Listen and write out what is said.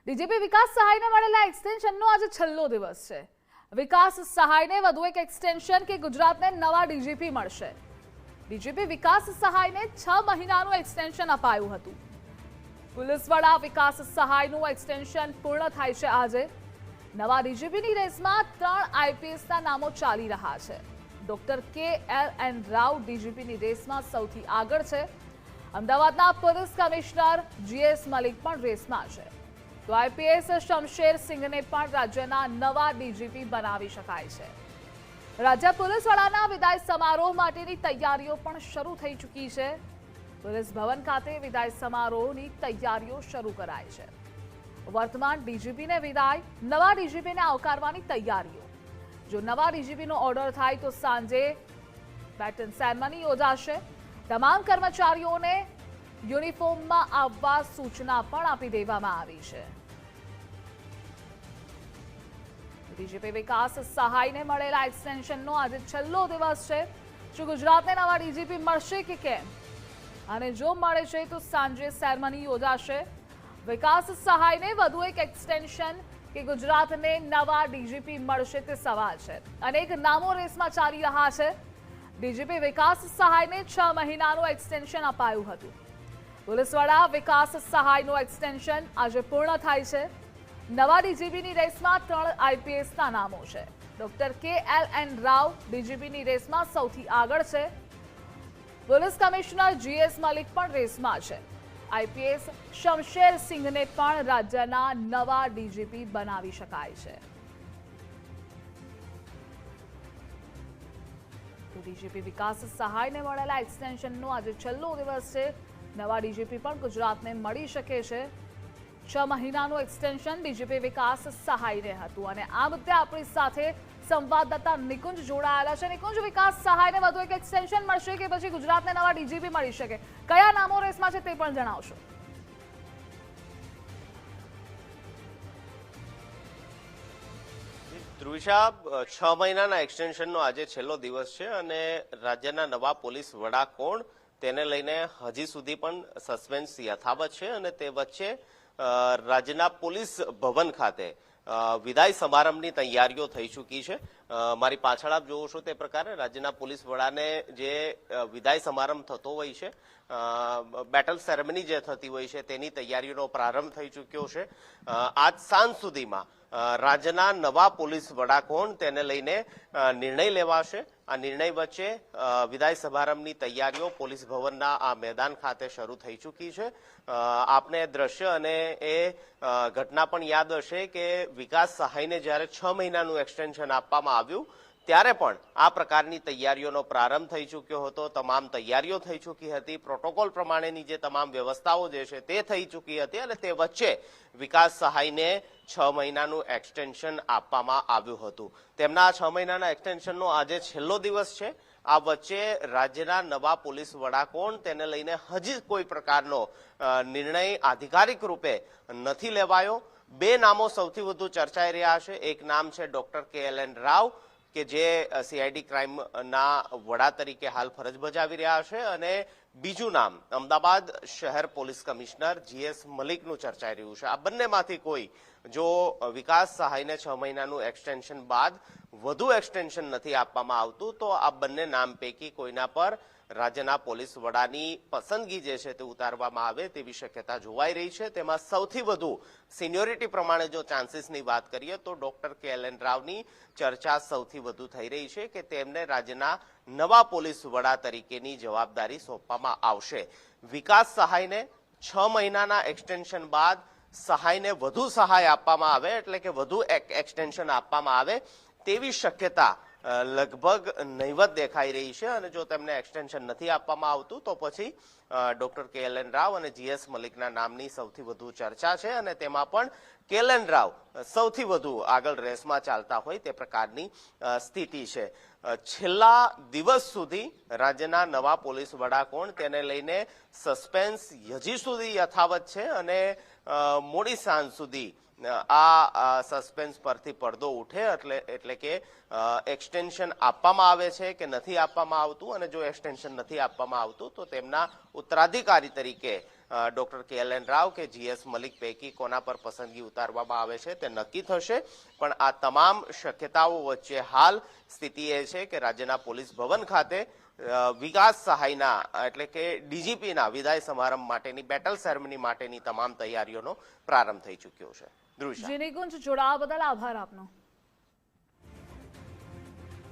DGP વિકાસ સહાયને મળેલા એક્સટેન્શનનો આજે છેલ્લો દિવસ છે। વિકાસ સહાયને વધુ એક એક્સટેન્શન કે ગુજરાતને નવા ડીજીપી મળશે। ડીજીપી વિકાસ સહાયને 6 મહિનાનું એક્સટેન્શન અપાયું હતું। પોલીસ વડા વિકાસ સહાયનું એક્સટેન્શન પૂર્ણ થાય છે આજે। નવા ડીજીપીની રેસમાં 3 આઈપીએસના નામો ચાલી રહ્યા છે। ડોક્ટર KLN રાવ ડીજીપીની રેસમાં સૌથી આગળ છે। અમદાવાદના પોલીસ કમિશનર GS મલિક પણ રેસમાં છે। તો આઈપીએસ શમશેર સિંઘને પણ રાજ્યના નવા ડીજીપી બનાવી શકાય છે। રાજ્ય પોલીસ વડાના વિદાય સમારોહ માટેની તૈયારીઓ પણ શરૂ થઈ ચૂકી છે। પોલીસ ભવન ખાતે વિદાય સમારોહની તૈયારીઓ શરૂ કરાઈ છે। વર્તમાન ડીજીપીને વિદાય, નવા ડીજીપીને આવકારવાની તૈયારીઓ। જો નવા ડીજીપીનો ઓર્ડર થાય તો સાંજે બેટન સેરેમની યોજાશે। તમામ કર્મચારીઓને યુનિફોર્મમાં આવવા સૂચના પણ આપી દેવામાં આવી છે। ડીજીપી વિકાસ સહાયને મળેલા એક્સટેન્શનનો આજે છેલ્લો દિવસ છે। શું ગુજરાતને નવા ડીજીપી મળશે કે કેમ? અને જો મળે છે તો સાંજે સેરેમની યોજાશે। વિકાસ સહાયને વધુ એક એક્સટેન્શન કે ગુજરાતને નવા ડીજીપી મળશે તે સવાલ છે। અનેક નામો રેસમાં ચાલી રહ્યા છે। ડીજીપી વિકાસ સહાયને 6 મહિનાનું એક્સટેન્શન અપાયું હતું। પોલીસ વડા વિકાસ સહાયનું એક્સટેન્શન આજે પૂર્ણ થાય છે। નવા ડીજીપીની રેસમાં 3 આઈપીએસના નામો છે। ડોક્ટર KLN રાવ ડીજીપીની રેસમાં સૌથી આગળ છે। પોલીસ કમિશનર GS મલિક પણ રેસમાં છે। આઈપીએસ શમશેર સિંઘને પણ રાજ્યના નવા ડીજીપી બનાવી શકાય છે। ડીજીપી વિકાસ સહાયને મળેલા એક્સટેન્શનનો આજે છેલ્લો દિવસ છે। નવા ડીજીપી પણ ગુજરાતને મળી શકે છે। 6 મહિનાનું એક્સટેન્શન ડીજીપી વિકાસ સહાયને હતું અને આ મુદ્દે આપણી સાથે સંવાદદાતા નિકુંજ જોડાયેલા છે। નિકુંજ, વિકાસ સહાયને વધુ એક એક્સટેન્શન મળશે કે પછી ગુજરાતને નવા ડીજીપી મળી શકે? કયા નામો રેસમાં છે તે પણ જણાવશો। ધ્રુવિશા, 6 મહિનાના એક્સટેન્શનનો આજે છેલ્લો દિવસ છે અને રાજ્યના નવા પોલીસ વડા કોણ તેને લઈને હજી સુધી પણ સસ્પેન્સ યથાવત છે અને તે વચ્ચે રાજ્યના પોલીસ ભવન ખાતે વિદાય સમારંભની તૈયારીઓ થઈ ચૂકી છે। મારી પાછળ આપ જોવો છો તે પ્રકારે રાજ્યના પોલીસ વડાને જે વિદાય સમારંભ થતો હોય છે, બેટલ સેરેમની જે થતી હોય છે તેની તૈયારીઓનો પ્રારંભ થઈ ચૂક્યો છે। આજ સાંજ સુધીમાં રાજ્યના નવા પોલીસ વડા કોણ તેને લઈને નિર્ણય લેવાશે। આ નિર્ણય વચ્ચે વિદાય સમારંભની તૈયારીઓ પોલીસ ભવનના આ મેદાન ખાતે શરૂ થઈ ચૂકી છે। આપને દ્રશ્ય અને એ ઘટના પણ યાદ હશે કે વિકાસ સહાયને જ્યારે 6 મહિનાનું એક્સટેન્શન આપવામાં આવ્યું ત્યારે પણ આ પ્રકારની તૈયારીઓનો પ્રારંભ થઈ ચૂક્યો હતો। તમામ તૈયારીઓ થઈ ચૂકી હતી, પ્રોટોકોલ પ્રમાણેની જે તમામ વ્યવસ્થાઓ જે છે તે થઈ ચૂકી હતી અને તે વચ્ચે વિકાસ સહાયને 6 મહિનાનું એક્સટેન્શન આપવામાં આવ્યું હતું। તેમના 6 મહિનાના એક્સટેન્શનનો આજે છેલ્લો દિવસ છે। આ વચ્ચે રાજ્યના નવા પોલીસ વડા કોણ તેને લઈને હજી કોઈ પ્રકારનો નિર્ણય આધિકારિક રૂપે નથી લેવાયો। 2 નામો સૌથી વધુ ચર્ચાઈ રહ્યા છે। એક નામ છે ડોક્ટર KLN રાવ કે જે CID ક્રાઇમના વડા તરીકે હાલ ફરજ બજાવી રહ્યા છે અને બીજું નામ અમદાવાદ શહેર પોલીસ કમિશનર GS મલિકનું ચર્ચાઈ રહ્યું છે। આ બંનેમાંથી કોઈ જો વિકાસ સહાયને 6 મહિનાનું એક્સટેન્શન બાદ વધુ એક્સટેન્શન નથી આપવામાં આવતું તો આ બંને નામ પૈકી કોઈના પર રાજ્યના પોલીસ વડાની પસંદગી જે છે તે ઉતારવામાં આવે તેવી શક્યતા જોવાઈ રહી છે। તેમાં સૌથી વધુ સિનિયોરિટી પ્રમાણે જો ચાન્સીસની વાત કરીએ તો ડોક્ટર KLN રાવની ચર્ચા સૌથી વધુ થઈ રહી છે કે તેમને રાજ્યના નવા પોલીસ વડા તરીકેની જવાબદારી સોંપવામાં આવશે। વિકાસ સહાયને 6 મહિનાના એક્સટેન્શન બાદ સહાયને વધુ સહાય આપવામાં આવે એટલે કે વધુ એક્સટેન્શન આપવામાં આવે તેવી શક્યતા લગભગ નહીવત દેખાઈ રહી છે અને જો તેમને એક્સટેન્શન નથી આપવામાં આવતું તો પછી ડોક્ટર KLN રાવ અને GS મલિકના નામની સૌથી વધુ ચર્ચા છે અને તેમાં પણ KLN રાવ સૌથી વધુ આગળ રેસમાં ચાલતા હોય તે પ્રકારની સ્થિતિ છે। છેલ્લા દિવસ સુધી રાજ્યના નવા પોલીસ વડા કોણ તેને લઈને સસ્પેન્સ હજી સુધી યથાવત છે અને મોડી સાંજ સુધી આ સસ્પેન્સ પરથી પડદો ઉઠે એટલે કે એક્સટેન્શન આપવામાં આવે છે કે નથી આપવામાં આવતું, અને જો એક્સટેન્શન નથી આપવામાં આવતું તો તેમના ઉત્તરાધિકારી તરીકે ડોક્ટર KLN રાવ કે GS મલિક પૈકી કોના પર પસંદગી ઉતારવામાં આવે છે તે નક્કી થશે. પણ આ તમામ શક્યતાઓ વચ્ચે હાલ સ્થિતિ એ છે કે રાજ્યના પોલીસ ભવન ખાતે વિકાસ સહાયના એટલે કે ડીજીપીના વિદાય સમારંભ માટેની બેટલ સેરેમની માટેની તમામ તૈયારીઓનો પ્રારંભ થઈ ચૂક્યો છે. ધ્રુષા. નિકુંજ, જોડાવા બદલ આભાર આપનો.